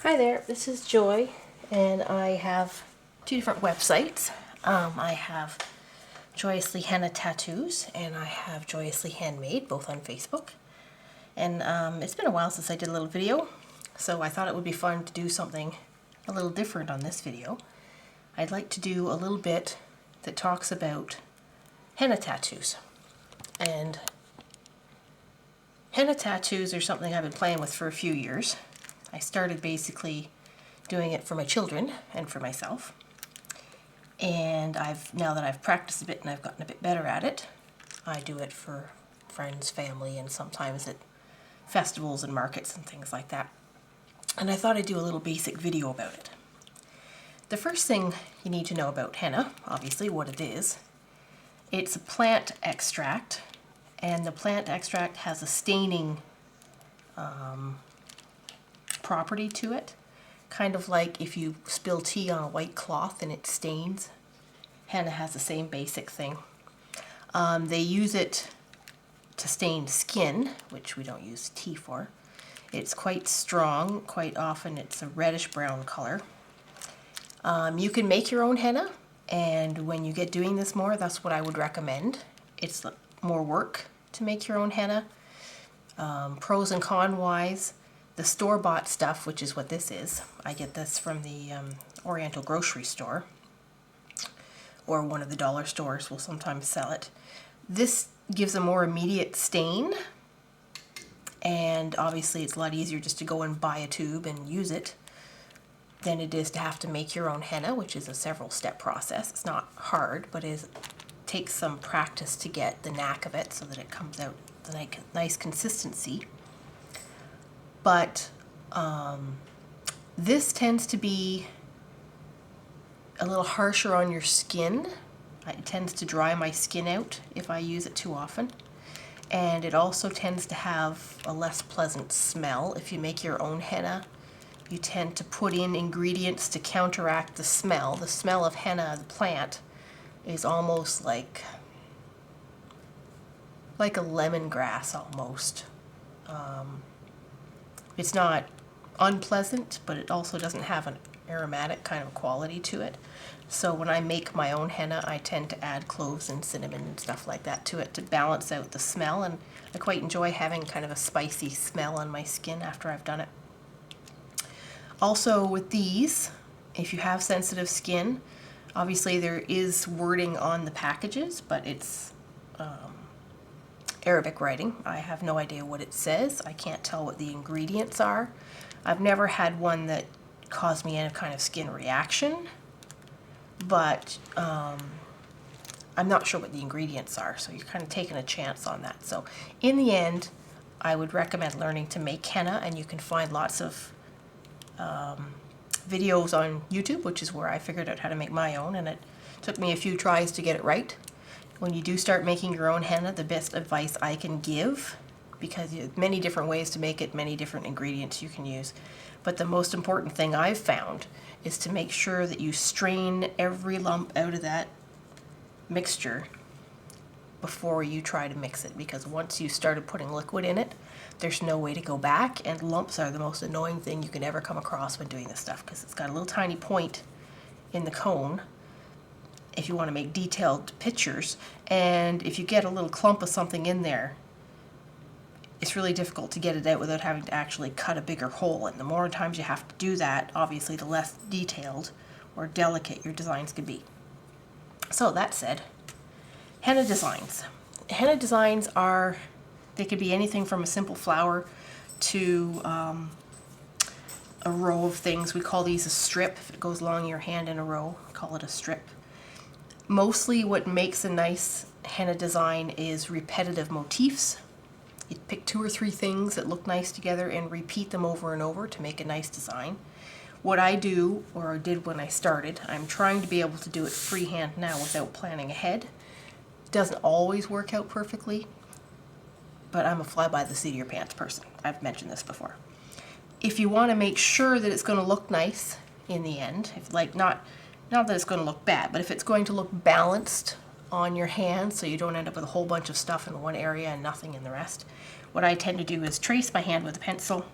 Hi there, this is Joy, and I have two different websites. I have Joyously Henna Tattoos, and I have Joyously Handmade, both on Facebook. And it's been a while since I did a little video, so I thought it would be fun to do something a little different on this video. I'd like to do a little bit that talks about henna tattoos. And henna tattoos are something I've been playing with for a few years. I started basically doing it for my children and for myself. And now that I've practiced a bit and I've gotten a bit better at it, I do it for friends, family, and sometimes at festivals and markets and things like that. And I thought I'd do a little basic video about it. The first thing you need to know about henna, obviously what it is, it's a plant extract, and the plant extract has a staining property to it, kind of like if you spill tea on a white cloth and it stains. Henna has the same basic thing. They use it to stain skin, which we don't use tea for. It's quite strong. Quite often it's a reddish brown color. You can make your own henna, and when you get doing this more, that's what I would recommend. It's more work to make your own henna. Pros and cons wise, the store-bought stuff, which is what this is, I get this from the Oriental grocery store, or one of the dollar stores will sometimes sell it. This gives a more immediate stain, and obviously it's a lot easier just to go and buy a tube and use it than it is to have to make your own henna, which is a several-step process. It's not hard, but it takes some practice to get the knack of it so that it comes out the nice consistency. But this tends to be a little harsher on your skin. It tends to dry my skin out if I use it too often. And it also tends to have a less pleasant smell. If you make your own henna, you tend to put in ingredients to counteract the smell. The smell of henna, the plant, is almost like a lemongrass almost. It's not unpleasant, but it also doesn't have an aromatic kind of quality to it. So when I make my own henna, I tend to add cloves and cinnamon and stuff like that to it to balance out the smell, and I quite enjoy having kind of a spicy smell on my skin after I've done it. Also with these, if you have sensitive skin, obviously there is wording on the packages, but it's Arabic writing. I have no idea what it says. I can't tell what the ingredients are. I've never had one that caused me any kind of skin reaction, but I'm not sure what the ingredients are, so you're kind of taking a chance on that. So in the end, I would recommend learning to make henna, and you can find lots of videos on YouTube, which is where I figured out how to make my own, and it took me a few tries to get it right. When you do start making your own henna, the best advice I can give, because you have many different ways to make it, many different ingredients you can use, but the most important thing I've found is to make sure that you strain every lump out of that mixture before you try to mix it, because once you started putting liquid in it, there's no way to go back, and lumps are the most annoying thing you can ever come across when doing this stuff, because it's got a little tiny point in the cone if you want to make detailed pictures, and if you get a little clump of something in there, it's really difficult to get it out without having to actually cut a bigger hole, and the more times you have to do that, obviously the less detailed or delicate your designs can be. So that said, henna designs. Henna designs they could be anything from a simple flower to a row of things. We call these a strip. If it goes along your hand in a row, we call it a strip. Mostly what makes a nice henna design is repetitive motifs. You pick 2 or 3 things that look nice together and repeat them over and over to make a nice design. What I do, or did when I started, I'm trying to be able to do it freehand now without planning ahead. It doesn't always work out perfectly, but I'm a fly-by-the-seat-of-your-pants person. I've mentioned this before. If you want to make sure that it's going to look nice in the end, not that it's going to look bad, but if it's going to look balanced on your hand so you don't end up with a whole bunch of stuff in one area and nothing in the rest, what I tend to do is trace my hand with a pencil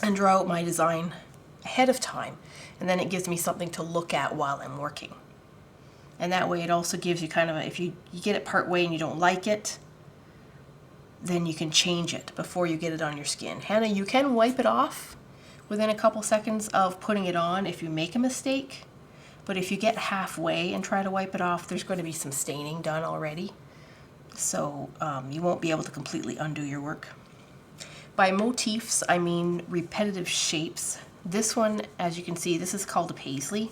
and draw out my design ahead of time, and then it gives me something to look at while I'm working. And that way it also gives you kind of if you get it part way and you don't like it, then you can change it before you get it on your skin. Henna, you can wipe it off within a couple seconds of putting it on if you make a mistake, but if you get halfway and try to wipe it off, there's going to be some staining done already. So you won't be able to completely undo your work. By motifs, I mean repetitive shapes. This one, as you can see, this is called a paisley.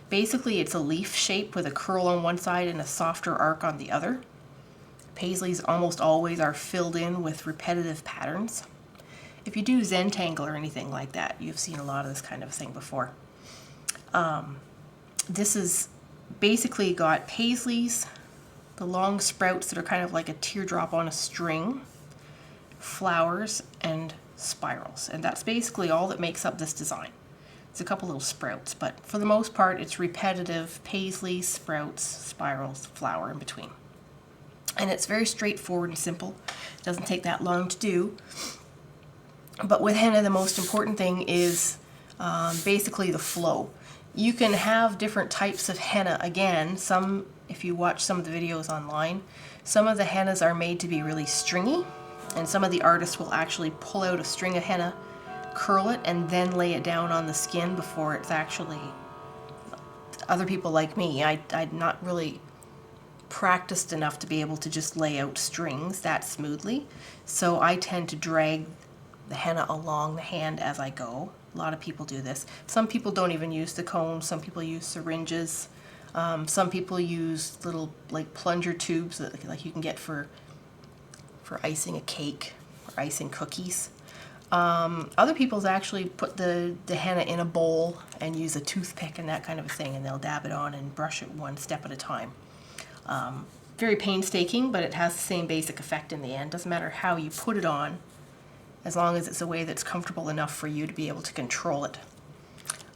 Basically, it's a leaf shape with a curl on one side and a softer arc on the other. Paisleys almost always are filled in with repetitive patterns. If you do Zentangle or anything like that, you've seen a lot of this kind of thing before. This is basically got paisleys, the long sprouts that are kind of like a teardrop on a string, flowers, and spirals. And that's basically all that makes up this design. It's a couple little sprouts, but for the most part, it's repetitive paisley, sprouts, spirals, flower in between. And it's very straightforward and simple. It doesn't take that long to do. But with henna, the most important thing is basically the flow. You can have different types of henna. Again, some, if you watch some of the videos online, some of the hennas are made to be really stringy, and some of the artists will actually pull out a string of henna, curl it, and then lay it down on the skin before it's actually... Other people like me, I'm not really practiced enough to be able to just lay out strings that smoothly, so I tend to drag the henna along the hand as I go. A lot of people do this. Some people don't even use the comb. Some people use syringes. Some people use little like plunger tubes that like you can get for icing a cake or icing cookies. Other people actually put the henna in a bowl and use a toothpick and that kind of a thing, and they'll dab it on and brush it one step at a time. Very painstaking, but it has the same basic effect in the end. Doesn't matter how you put it on, as long as it's a way that's comfortable enough for you to be able to control it.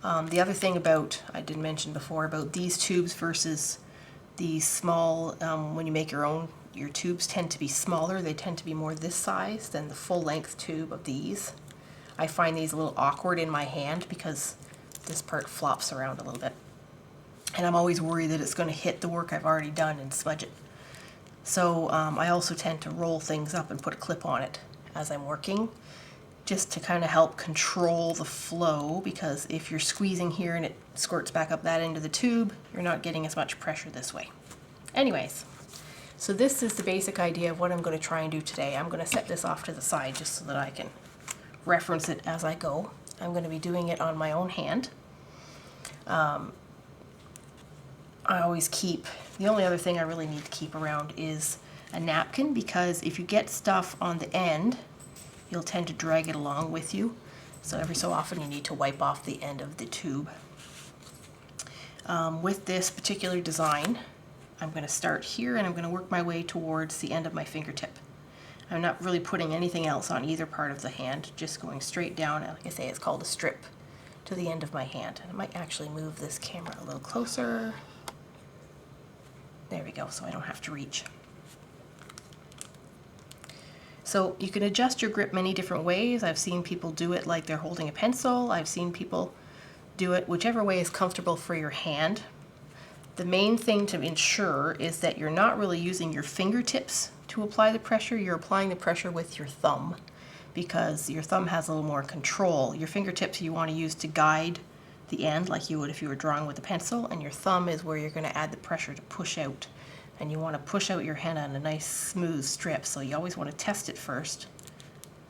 The other thing about, I did mention before, about these tubes versus these small, when you make your own, your tubes tend to be smaller. They tend to be more this size than the full length tube of these. I find these a little awkward in my hand because this part flops around a little bit. And I'm always worried that it's going to hit the work I've already done and smudge it. So I also tend to roll things up and put a clip on it as I'm working, just to kind of help control the flow, because if you're squeezing here and it squirts back up that end of the tube, you're not getting as much pressure this way. Anyways, so this is the basic idea of what I'm going to try and do today. I'm going to set this off to the side just so that I can reference it as I go. I'm going to be doing it on my own hand. I always keep, the only other thing I really need to keep around is a napkin, because if you get stuff on the end, you'll tend to drag it along with you. So every so often you need to wipe off the end of the tube. With this particular design, I'm going to start here and I'm going to work my way towards the end of my fingertip. I'm not really putting anything else on either part of the hand, just going straight down. Like I say, it's called a strip, to the end of my hand. And I might actually move this camera a little closer. There we go, so I don't have to reach. So you can adjust your grip many different ways. I've seen people do it like they're holding a pencil. I've seen people do it whichever way is comfortable for your hand. The main thing to ensure is that you're not really using your fingertips to apply the pressure. You're applying the pressure with your thumb, because your thumb has a little more control. Your fingertips you want to use to guide the end like you would if you were drawing with a pencil, and your thumb is where you're going to add the pressure to push out. And you want to push out your henna in a nice smooth strip, so you always want to test it first.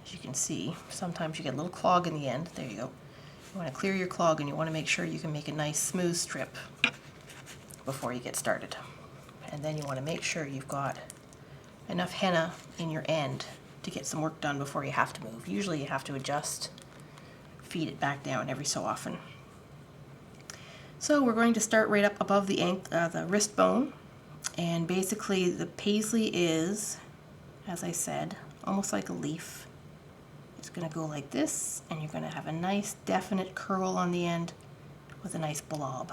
As you can see, sometimes you get a little clog in the end. There you go. You want to clear your clog and you want to make sure you can make a nice smooth strip before you get started. And then you want to make sure you've got enough henna in your end to get some work done before you have to move. Usually you have to adjust, feed it back down every so often. So we're going to start right up above the wrist bone. And basically the paisley is, as I said, almost like a leaf. It's going to go like this, and you're going to have a nice definite curl on the end with a nice blob.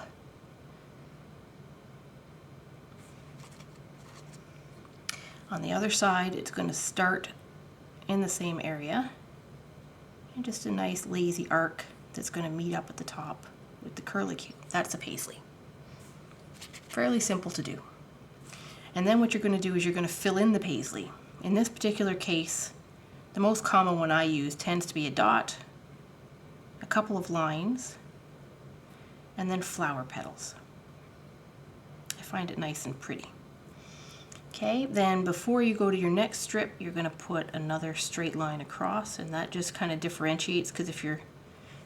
On the other side, it's going to start in the same area, and just a nice lazy arc that's going to meet up at the top with the curlicue. That's a paisley. Fairly simple to do. And then what you're going to do is you're going to fill in the paisley. In this particular case, the most common one I use tends to be a dot, a couple of lines, and then flower petals. I find it nice and pretty. Okay, then before you go to your next strip, you're going to put another straight line across, and that just kind of differentiates, because if you're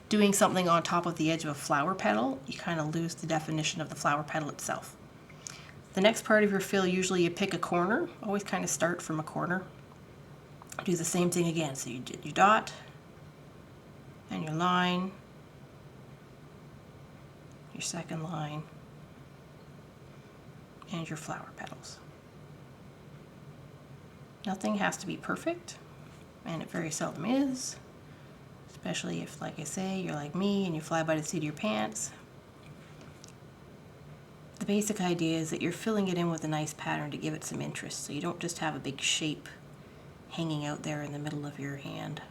doing something on top of the edge of a flower petal, you kind of lose the definition of the flower petal itself. The next part of your fill, usually you pick a corner. Always kind of start from a corner. Do the same thing again. So you did your dot and your line, your second line, and your flower petals. Nothing has to be perfect, and it very seldom is, especially if, like I say, you're like me and you fly by the seat of your pants. The basic idea is that you're filling it in with a nice pattern to give it some interest, so you don't just have a big shape hanging out there in the middle of your hand.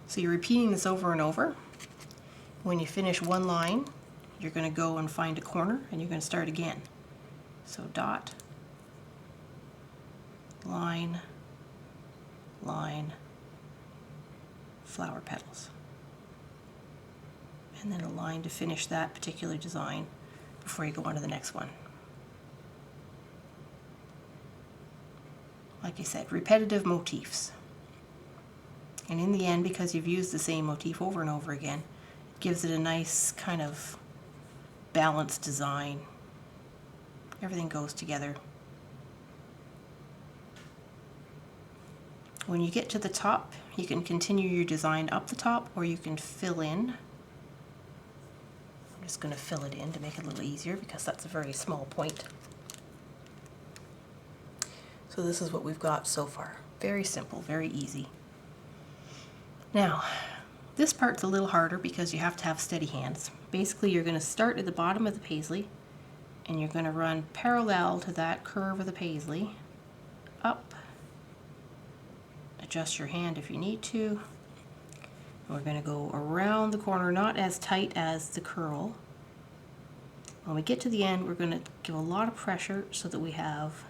So you're repeating this over and over. When you finish one line, you're going to go and find a corner, and you're going to start again. So dot, line, line, flower petals. And then a line to finish that particular design before you go on to the next one. Like I said, repetitive motifs. And in the end, because you've used the same motif over and over again, it gives it a nice kind of balanced design. Everything goes together. When you get to the top, you can continue your design up the top, or you can fill in. I'm just going to fill it in to make it a little easier because that's a very small point. So this is what we've got so far. Very simple, very easy. Now, this part's a little harder because you have to have steady hands. Basically, you're going to start at the bottom of the paisley, and you're going to run parallel to that curve of the paisley, up. Adjust your hand if you need to. We're going to go around the corner, not as tight as the curl. When we get to the end, we're going to give a lot of pressure so that we have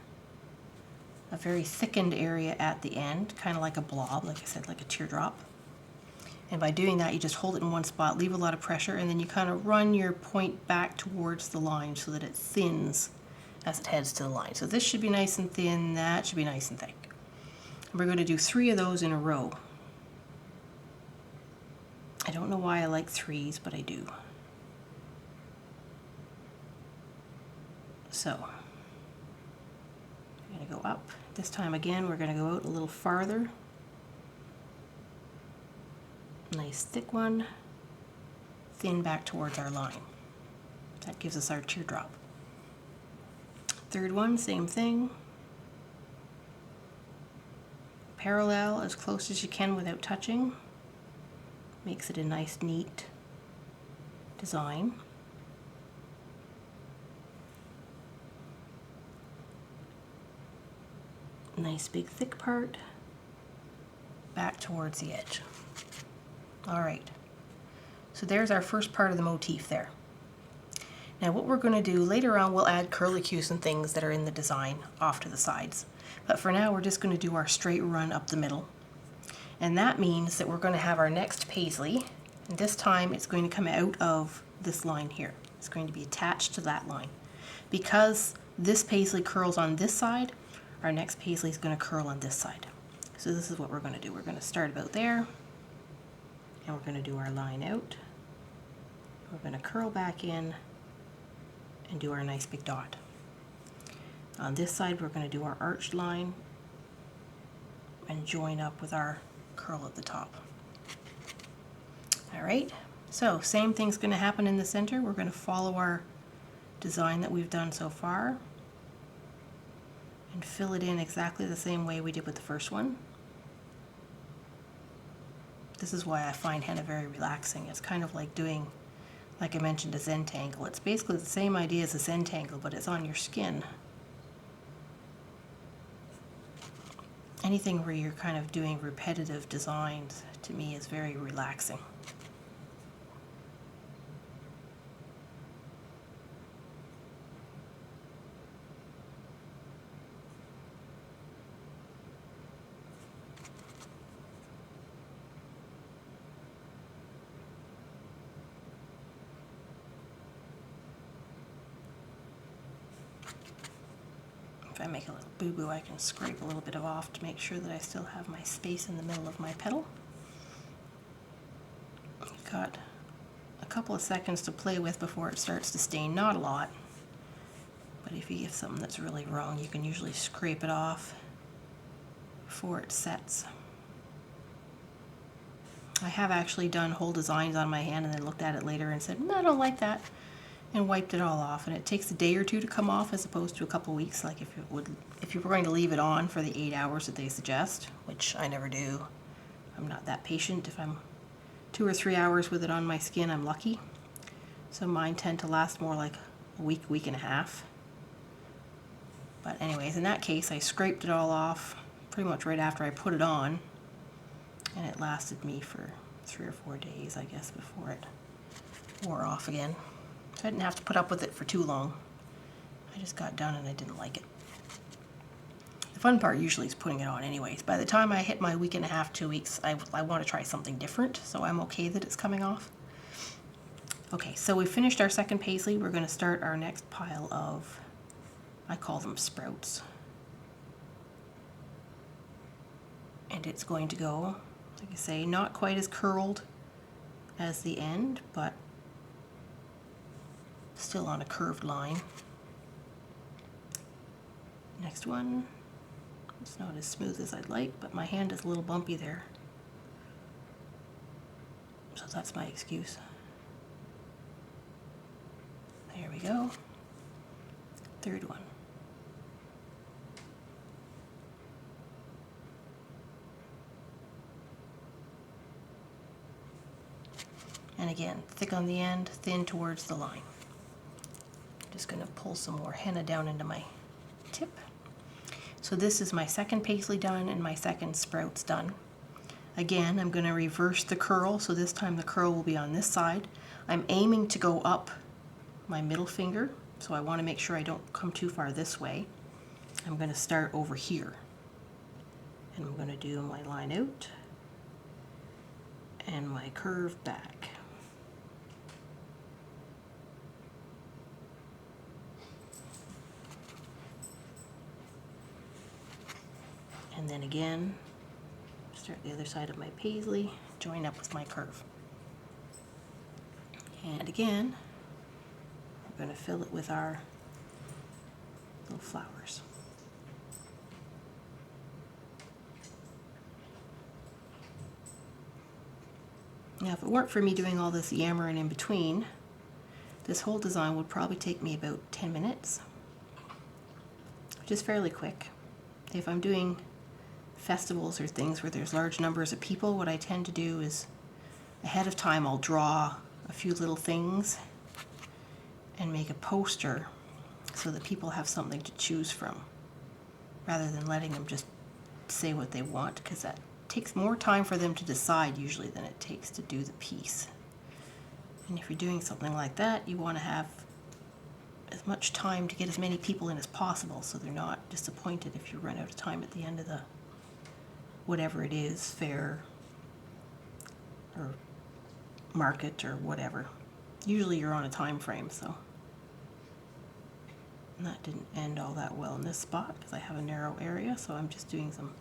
a very thickened area at the end, kind of like a blob, like I said, like a teardrop. And by doing that, you just hold it in one spot, leave a lot of pressure, and then you kind of run your point back towards the line so that it thins as it heads to the line. So this should be nice and thin, that should be nice and thick. And we're going to do 3 of those in a row. I don't know why I like 3s, but I do. So, we're going to go up. This time again, we're going to go out a little farther. Nice thick one, thin back towards our line. That gives us our teardrop. Third one, same thing. Parallel as close as you can without touching. Makes it a nice, neat design. Nice big thick part back towards the edge. All right, so there's our first part of the motif there. Now what we're going to do later on, we'll add curlicues and things that are in the design off to the sides. But for now, we're just going to do our straight run up the middle. And that means that we're going to have our next paisley, and this time it's going to come out of this line here. It's going to be attached to that line. Because this paisley curls on this side, our next paisley is going to curl on this side. So this is what we're going to do. We're going to start about there. And we're going to do our line out. We're going to curl back in and do our nice big dot. On this side, we're going to do our arched line and join up with our curl at the top. All right, so same thing's going to happen in the center. We're going to follow our design that we've done so far and fill it in exactly the same way we did with the first one. This is why I find henna very relaxing. It's kind of like doing, like I mentioned, a Zentangle. It's basically the same idea as a Zentangle, but it's on your skin. anything where you're kind of doing repetitive designs, to me, is very relaxing. If I make a little boo-boo, I can scrape a little bit off to make sure that I still have my space in the middle of my petal. I've got a couple of seconds to play with before it starts to stain, not a lot, but if you get something that's really wrong, you can usually scrape it off before it sets. I have actually done whole designs on my hand and then looked at it later and said, I don't like that, and wiped it all off. And it takes a day or two to come off as opposed to a couple weeks, like if you were going to leave it on for the 8 hours that they suggest, which I never do. I'm not that patient. If I'm 2 or 3 hours with it on my skin, I'm lucky. So mine tend to last more like a week, week and a half. But anyways, in that case, I scraped it all off pretty much right after I put it on, and it lasted me for 3 or 4 days, I guess, before it wore off again. So I didn't have to put up with it for too long. I just got done and I didn't like it. The fun part usually is putting it on anyways. By the time I hit my week and a half, 2 weeks, I want to try something different, so I'm okay that it's coming off. Okay, so we finished our second paisley. We're going to start our next pile of, I call them sprouts. And it's going to go, like I say, not quite as curled as the end, but still on a curved line. Next one, it's not as smooth as I'd like, but my hand is a little bumpy there. So that's my excuse. There we go. Third one. And again, thick on the end, thin towards the line. Just going to pull some more henna down into my tip. So this is my second paisley done and my second sprouts done. Again, I'm going to reverse the curl, so this time the curl will be on this side. I'm aiming to go up my middle finger, so I want to make sure I don't come too far this way. I'm going to start over here. And I'm going to do my line out and my curve back. And then again, start the other side of my paisley, join up with my curve. And again, we're going to fill it with our little flowers. Now, if it weren't for me doing all this yammering in between, this whole design would probably take me about 10 minutes, which is fairly quick. If I'm doing festivals or things where there's large numbers of people, what I tend to do is ahead of time I'll draw a few little things and make a poster so that people have something to choose from, rather than letting them just say what they want, because that takes more time for them to decide usually than it takes to do the piece. And if you're doing something like that, you want to have as much time to get as many people in as possible, so they're not disappointed if you run out of time at the end of the whatever it is, fair or market or whatever. Usually you're on a time frame, so. And that didn't end all that well in this spot because I have a narrow area, so I'm just doing some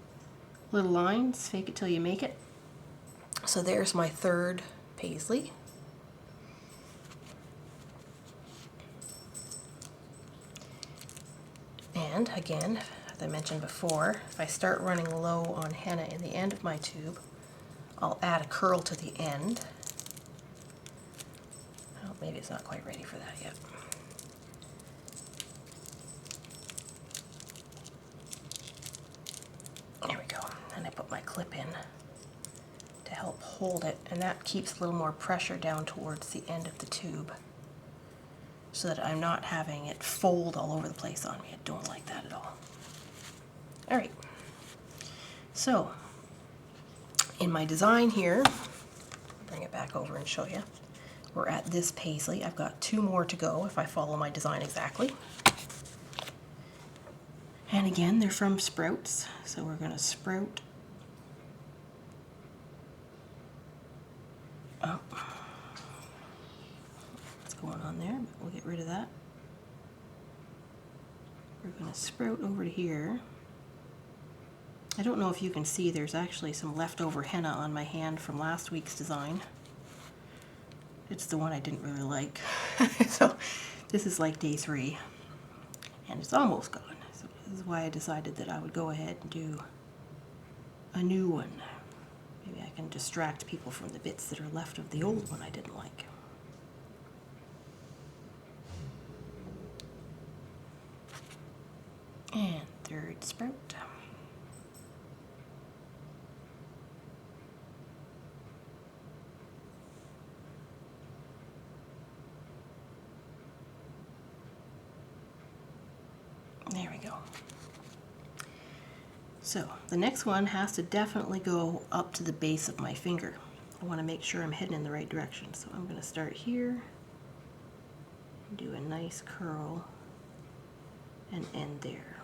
little lines, fake it till you make it. So there's my third paisley. And again, as I mentioned before, if I start running low on henna in the end of my tube, I'll add a curl to the end. Oh, maybe it's not quite ready for that yet. There we go. And I put my clip in to help hold it, and that keeps a little more pressure down towards the end of the tube so that I'm not having it fold all over the place on me. I don't like that at all. All right. So, in my design here, bring it back over and show you. We're at this paisley. I've got 2 more to go if I follow my design exactly. And again, they're from sprouts, so we're going to sprout up. What's going on there? But we'll get rid of that. We're going to sprout over to here. I don't know if you can see, there's actually some leftover henna on my hand from last week's design. It's the one I didn't really like. So this is like day 3, and it's almost gone. So this is why I decided that I would go ahead and do a new one. Maybe I can distract people from the bits that are left of the old one I didn't like. And 3rd sprout. There we go. So the next one has to definitely go up to the base of my finger. I want to make sure I'm heading in the right direction. So I'm going to start here and do a nice curl and end there.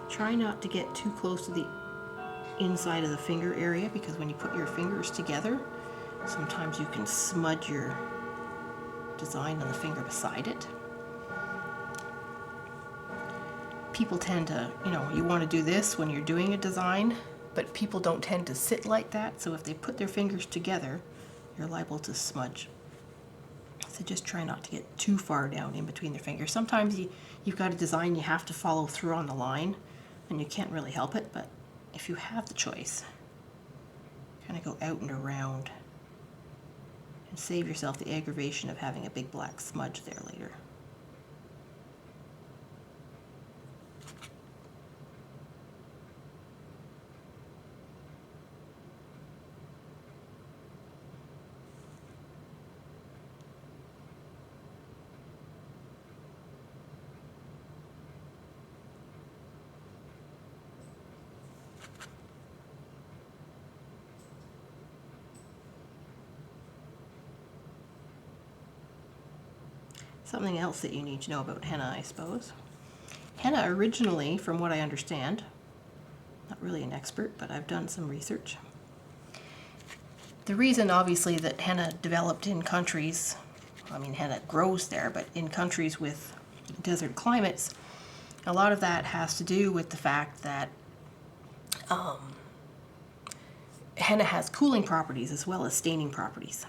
Try not to get too close to the inside of the finger area, because when you put your fingers together, sometimes you can smudge your design on the finger beside it. People tend to, you want to do this when you're doing a design, but people don't tend to sit like that, so if they put their fingers together, you're liable to smudge. So just try not to get too far down in between their fingers. Sometimes you've got a design you have to follow through on the line, and you can't really help it, but if you have the choice, kind of go out and around and save yourself the aggravation of having a big black smudge there later. Something else that you need to know about henna, I suppose. Henna originally, from what I understand, not really an expert, but I've done some research. The reason, obviously, that henna developed in countries, henna grows there, but in countries with desert climates, a lot of that has to do with the fact that henna has cooling properties as well as staining properties.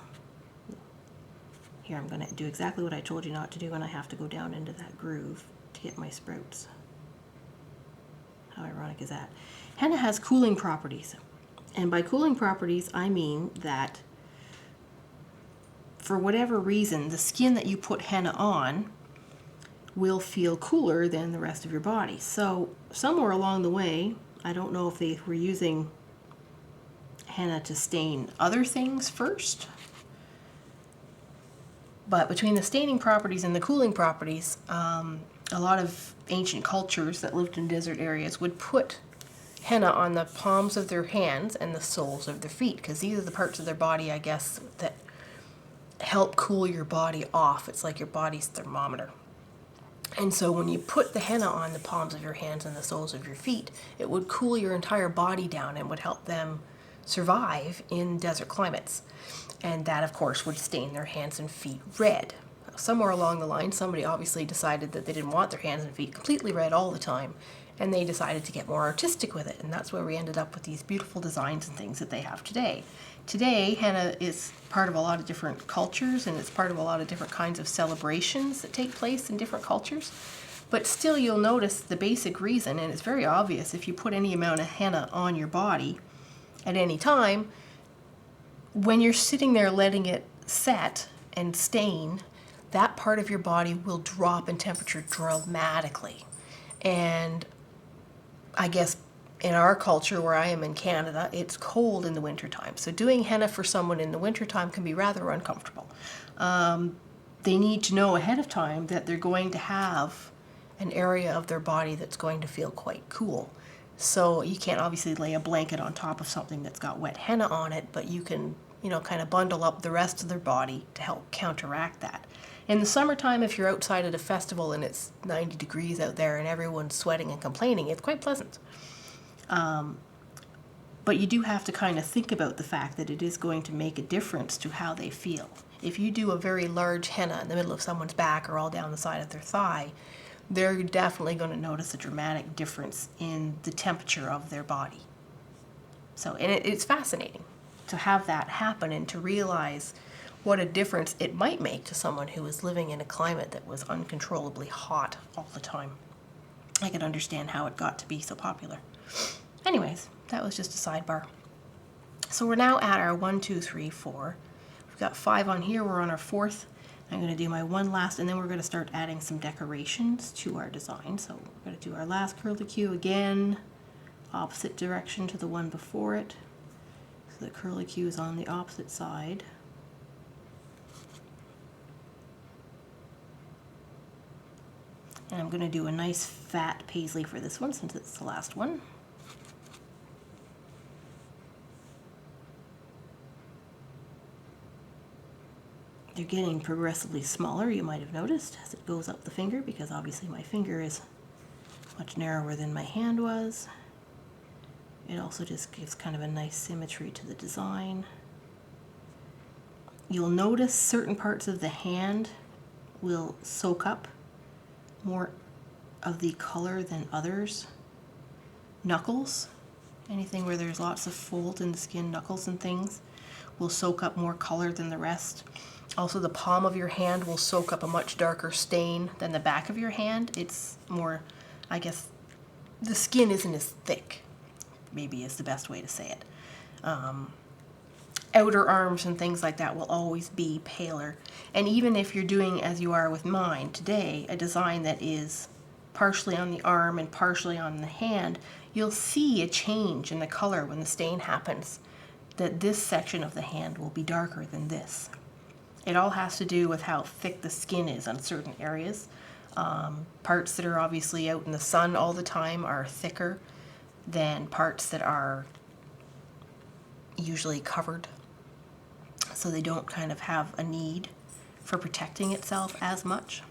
Here I'm going to do exactly what I told you not to do, and I have to go down into that groove to get my sprouts. How ironic is that? Henna has cooling properties, and by cooling properties I mean that for whatever reason the skin that you put henna on will feel cooler than the rest of your body. So somewhere along the way, I don't know if they were using henna to stain other things first, but between the staining properties and the cooling properties, a lot of ancient cultures that lived in desert areas would put henna on the palms of their hands and the soles of their feet, because these are the parts of their body, I guess, that help cool your body off. It's like your body's thermometer. And so when you put the henna on the palms of your hands and the soles of your feet, it would cool your entire body down and would help them survive in desert climates. And that, of course, would stain their hands and feet red. Somewhere along the line, somebody obviously decided that they didn't want their hands and feet completely red all the time, and they decided to get more artistic with it, and that's where we ended up with these beautiful designs and things that they have today. Today, henna is part of a lot of different cultures, and it's part of a lot of different kinds of celebrations that take place in different cultures. But still, you'll notice the basic reason, and it's very obvious if you put any amount of henna on your body at any time, when you're sitting there letting it set and stain, that part of your body will drop in temperature dramatically. And I guess in our culture, where I am in Canada, it's cold in the wintertime. So doing henna for someone in the wintertime can be rather uncomfortable. they need to know ahead of time that they're going to have an area of their body that's going to feel quite cool. So you can't obviously lay a blanket on top of something that's got wet henna on it, but you can, you know, kind of bundle up the rest of their body to help counteract that. In the summertime, if you're outside at a festival and it's 90 degrees out there and everyone's sweating and complaining, it's quite pleasant. But you do have to kind of think about the fact that it is going to make a difference to how they feel. If you do a very large henna in the middle of someone's back or all down the side of their thigh, they're definitely going to notice a dramatic difference in the temperature of their body. So, and it's fascinating to have that happen and to realize what a difference it might make to someone who was living in a climate that was uncontrollably hot all the time. I can understand how it got to be so popular. Anyways, that was just a sidebar. So we're now at our 1, 2, 3, 4. We've got 5 on here. We're on our 4th. I'm going to do my one last, and then we're going to start adding some decorations to our design. So we're going to do our last curlicue again, opposite direction to the one before it. So the curlicue is on the opposite side. And I'm going to do a nice fat paisley for this one since it's the last one. They're getting progressively smaller, you might have noticed, as it goes up the finger, because obviously my finger is much narrower than my hand was. It also just gives kind of a nice symmetry to the design. You'll notice certain parts of the hand will soak up more of the color than others. Knuckles, anything where there's lots of fold in the skin, knuckles and things, will soak up more color than the rest. Also, the palm of your hand will soak up a much darker stain than the back of your hand. It's more, I guess, the skin isn't as thick, maybe is the best way to say it. Outer arms and things like that will always be paler. And even if you're doing, as you are with mine today, a design that is partially on the arm and partially on the hand, you'll see a change in the color when the stain happens, that this section of the hand will be darker than this. It all has to do with how thick the skin is on certain areas. Parts that are obviously out in the sun all the time are thicker than parts that are usually covered. So they don't kind of have a need for protecting itself as much.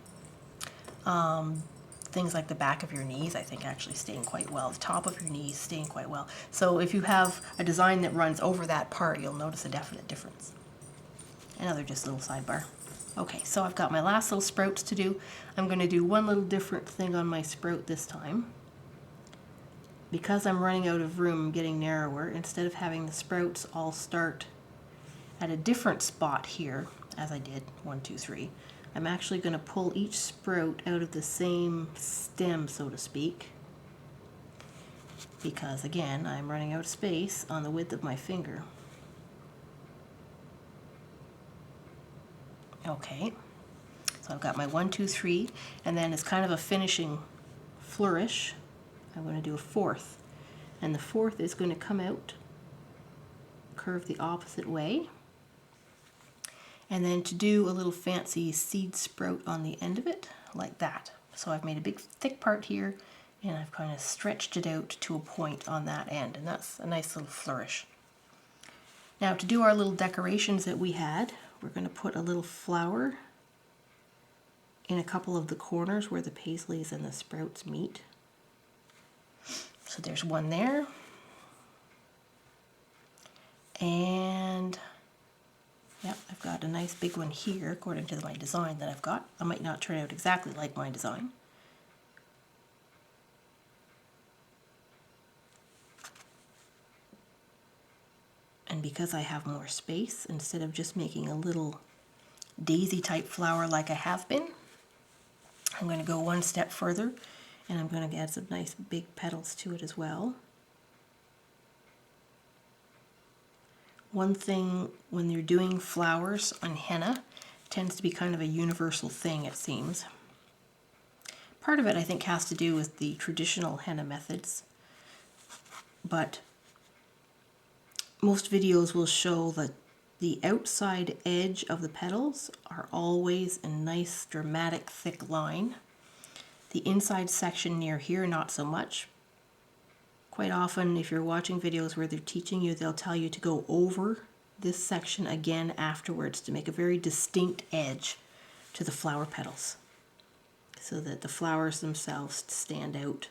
Things like the back of your knees, I think, actually stain quite well. The top of your knees stain quite well. So if you have a design that runs over that part, you'll notice a definite difference. Another just little sidebar. Okay, so I've got my last little sprouts to do. I'm going to do one little different thing on my sprout this time. Because I'm running out of room, getting narrower, instead of having the sprouts all start at a different spot here, as I did, 1, 2, 3, I'm actually going to pull each sprout out of the same stem, so to speak, because again, I'm running out of space on the width of my finger. Okay, so I've got my 1, 2, 3, and then as kind of a finishing flourish, I'm going to do a 4th. And the 4th is going to come out, curve the opposite way. And then to do a little fancy seed sprout on the end of it, like that. So I've made a big thick part here, and I've kind of stretched it out to a point on that end, and that's a nice little flourish. Now to do our little decorations that we had, we're going to put a little flower in a couple of the corners where the paisleys and the sprouts meet. So there's one there. And yep, I've got a nice big one here according to my design that I've got. I might not turn out exactly like my design. And because I have more space, instead of just making a little daisy type flower like I have been, I'm going to go one step further, and I'm going to add some nice big petals to it as well. One thing when you're doing flowers on henna tends to be kind of a universal thing, it seems. Part of it I think has to do with the traditional henna methods, but most videos will show the the outside edge of the petals are always a nice dramatic thick line. The inside section near here, not so much. Quite often, if you're watching videos where they're teaching you, they'll tell you to go over this section again afterwards to make a very distinct edge to the flower petals so that the flowers themselves stand out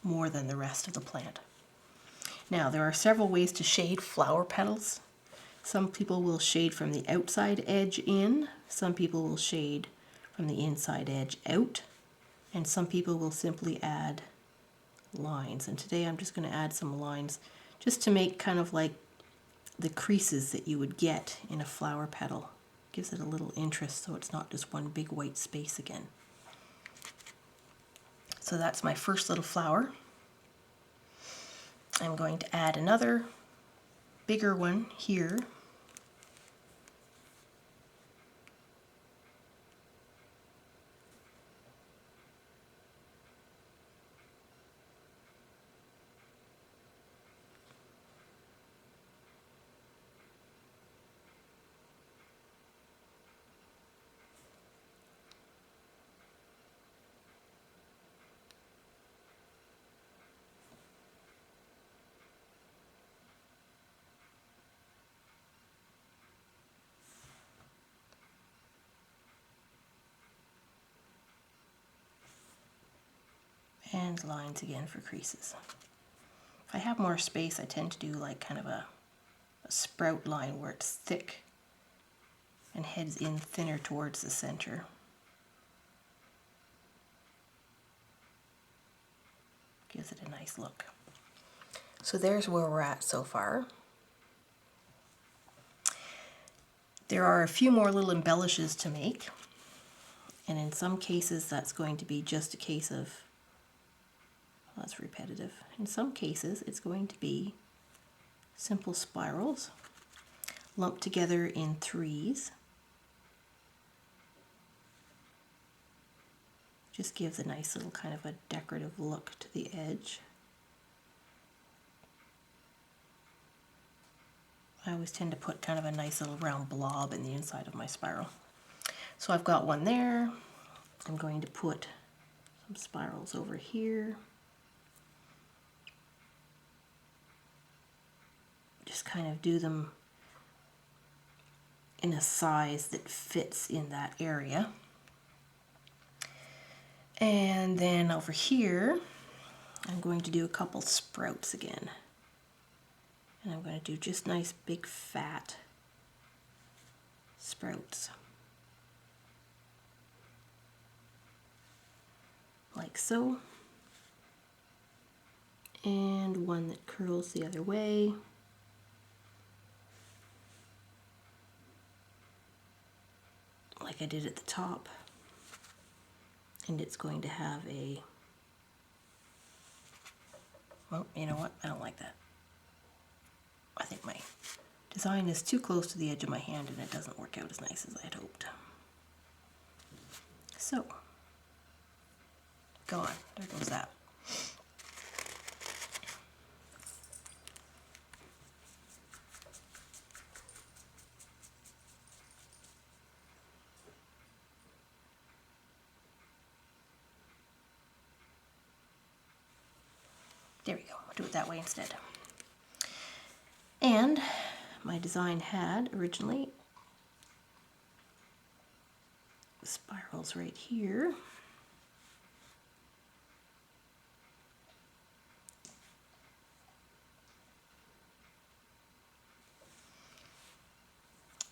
more than the rest of the plant. Now, there are several ways to shade flower petals. Some people will shade from the outside edge in, some people will shade from the inside edge out, and some people will simply add lines. And today I'm just going to add some lines just to make kind of like the creases that you would get in a flower petal. Gives it a little interest so it's not just one big white space again. So that's my first little flower. I'm going to add another bigger one here. And lines again for creases. If I have more space, I tend to do like kind of a sprout line where it's thick and heads in thinner towards the center. Gives it a nice look. So there's where we're at so far. There are a few more little embellishes to make, and in some cases that's going to be just a case of, well, that's repetitive. In some cases it's going to be simple spirals lumped together in threes. Just gives a nice little kind of a decorative look to the edge. I always tend to put kind of a nice little round blob in the inside of my spiral. So I've got one there. I'm going to put some spirals over here. Just kind of do them in a size that fits in that area. And then over here, I'm going to do a couple sprouts again. And I'm going to do just nice big fat sprouts. Like so. And one that curls the other way. Like I did at the top. And it's going to have a, well, you know what? I don't like that. I think my design is too close to the edge of my hand and it doesn't work out as nice as I had hoped. So, gone. There goes that. There we go. I'll do it that way instead. And my design had originally spirals right here.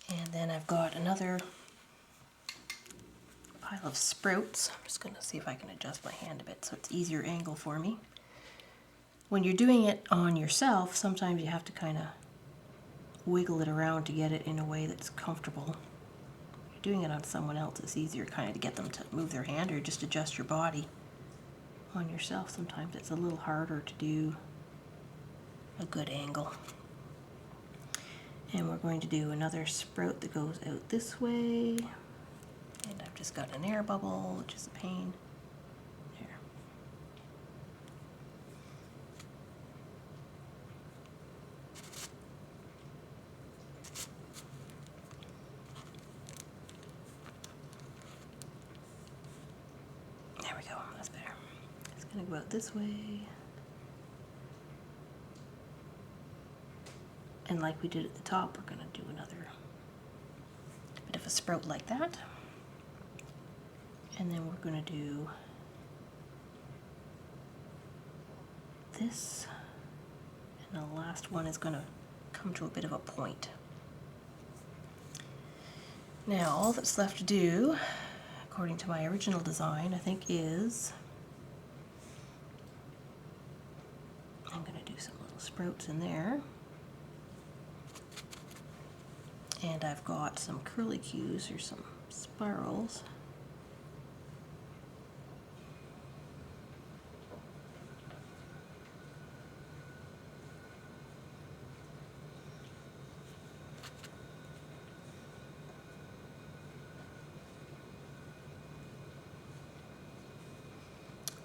And then I've got another pile of sprouts. I'm just going to see if I can adjust my hand a bit so it's easier angle for me. When you're doing it on yourself, sometimes you have to kind of wiggle it around to get it in a way that's comfortable. If you're doing it on someone else, it's easier kind of to get them to move their hand or just adjust your body. On yourself, sometimes it's a little harder to do a good angle. And we're going to do another sprout that goes out this way. And I've just got an air bubble, which is a pain. There. Gonna go out this way. And like we did at the top, we're gonna do another bit of a sprout like that. And then we're gonna do this. And the last one is gonna come to a bit of a point. Now, all that's left to do, according to my original design, I think is, I'm going to do some little sprouts in there. And I've got some curlicues or some spirals.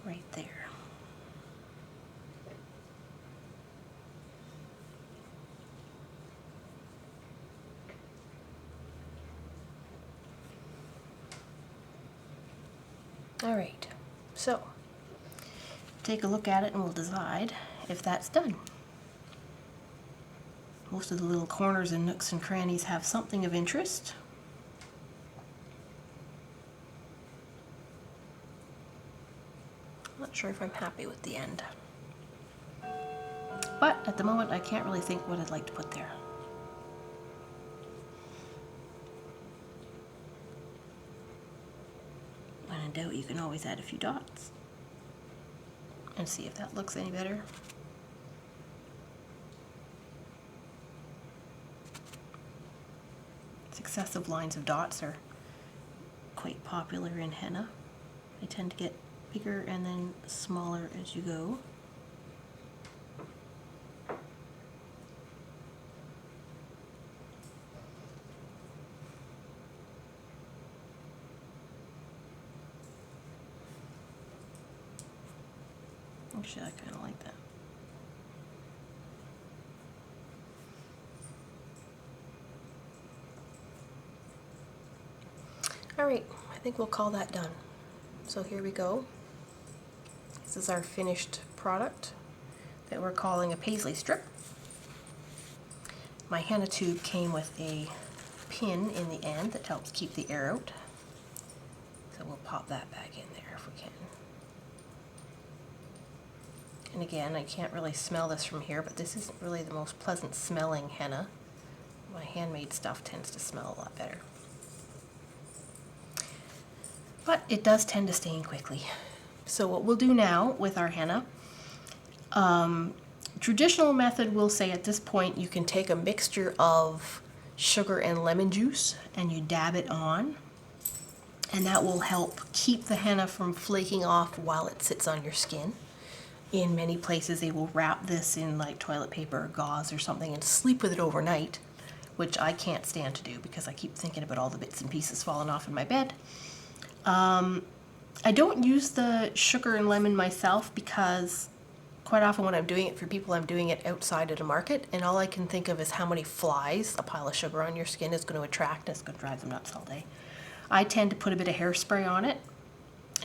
Right there. All right, so take a look at it and we'll decide if that's done. Most of the little corners and nooks and crannies have something of interest. Not sure if I'm happy with the end. But at the moment I can't really think what I'd like to put there. When in doubt, you can always add a few dots and see if that looks any better. Successive lines of dots are quite popular in henna. They tend to get bigger and then smaller as you go. Actually, I kind of like that. All right, I think we'll call that done. So here we go. This is our finished product that we're calling a paisley strip. My henna tube came with a pin in the end that helps keep the air out. So we'll pop that back in there if we can. And again, I can't really smell this from here, but this isn't really the most pleasant smelling henna. My handmade stuff tends to smell a lot better. But it does tend to stain quickly. So what we'll do now with our henna, traditional method will say at this point you can take a mixture of sugar and lemon juice and you dab it on, and that will help keep the henna from flaking off while it sits on your skin. In many places they will wrap this in like toilet paper or gauze or something and sleep with it overnight, which I can't stand to do because I keep thinking about all the bits and pieces falling off in my bed. I don't use the sugar and lemon myself because quite often when I'm doing it for people, I'm doing it outside at a market, and all I can think of is how many flies a pile of sugar on your skin is going to attract, and it's going to drive them nuts all day. I tend to put a bit of hairspray on it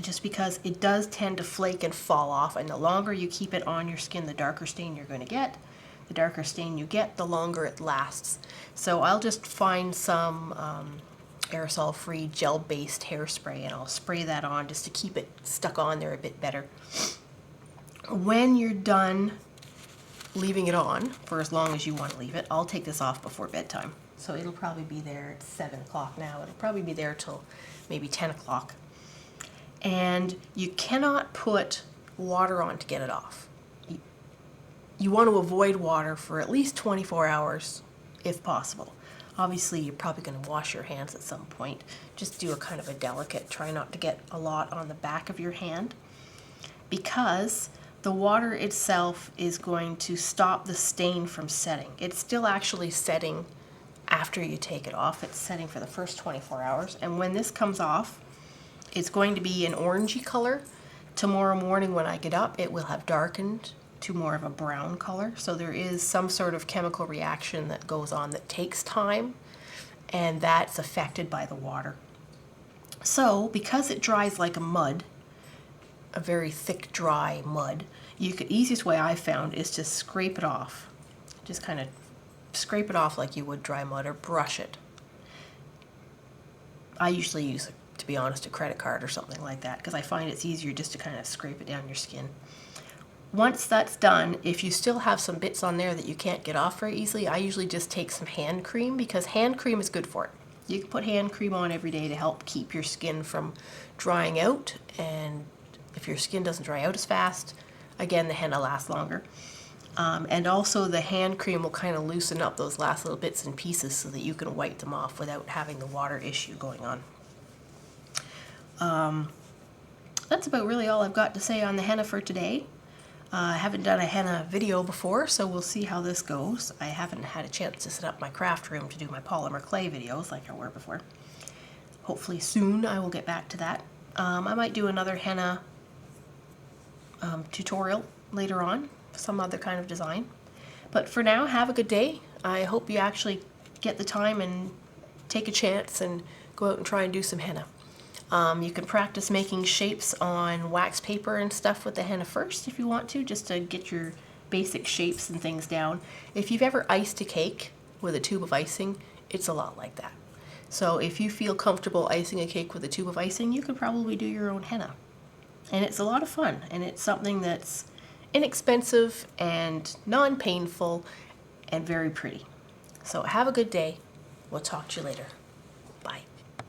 just because it does tend to flake and fall off, and the longer you keep it on your skin, the darker stain you're going to get. The darker stain you get, the longer it lasts. So I'll just find some aerosol-free gel-based hairspray and I'll spray that on just to keep it stuck on there a bit better. When you're done leaving it on for as long as you want to leave it, I'll take this off before bedtime. So it'll probably be there at 7 o'clock now. It'll probably be there till maybe 10 o'clock. And you cannot put water on to get it off. You want to avoid water for at least 24 hours if possible. Obviously, you're probably going to wash your hands at some point. Just do a kind of a delicate, try not to get a lot on the back of your hand, because the water itself is going to stop the stain from setting. It's still actually setting after you take it off. It's setting for the first 24 hours. And when this comes off, it's going to be an orangey color. Tomorrow morning when I get up, it will have darkened to more of a brown color. So there is some sort of chemical reaction that goes on that takes time, and that's affected by the water. So because it dries like a mud, a very thick, dry mud, easiest way I've found is to scrape it off. Just kind of scrape it off like you would dry mud, or brush it. I usually use, to be honest, a credit card or something like that, because I find it's easier just to kind of scrape it down your skin. Once that's done, if you still have some bits on there that you can't get off very easily, I usually just take some hand cream, because hand cream is good for it. You can put hand cream on every day to help keep your skin from drying out, and if your skin doesn't dry out as fast, again, the henna lasts longer. And also the hand cream will kind of loosen up those last little bits and pieces so that you can wipe them off without having the water issue going on. That's about really all I've got to say on the henna for today. I haven't done a henna video before, so we'll see how this goes. I haven't had a chance to set up my craft room to do my polymer clay videos like I were before. Hopefully soon I will get back to that. I might do another henna tutorial later on, some other kind of design. But for now, have a good day. I hope you actually get the time and take a chance and go out and try and do some henna. You can practice making shapes on wax paper and stuff with the henna first if you want to, just to get your basic shapes and things down. If you've ever iced a cake with a tube of icing, it's a lot like that. So if you feel comfortable icing a cake with a tube of icing, you could probably do your own henna. And it's a lot of fun, and it's something that's inexpensive and non-painful and very pretty. So have a good day. We'll talk to you later. Bye.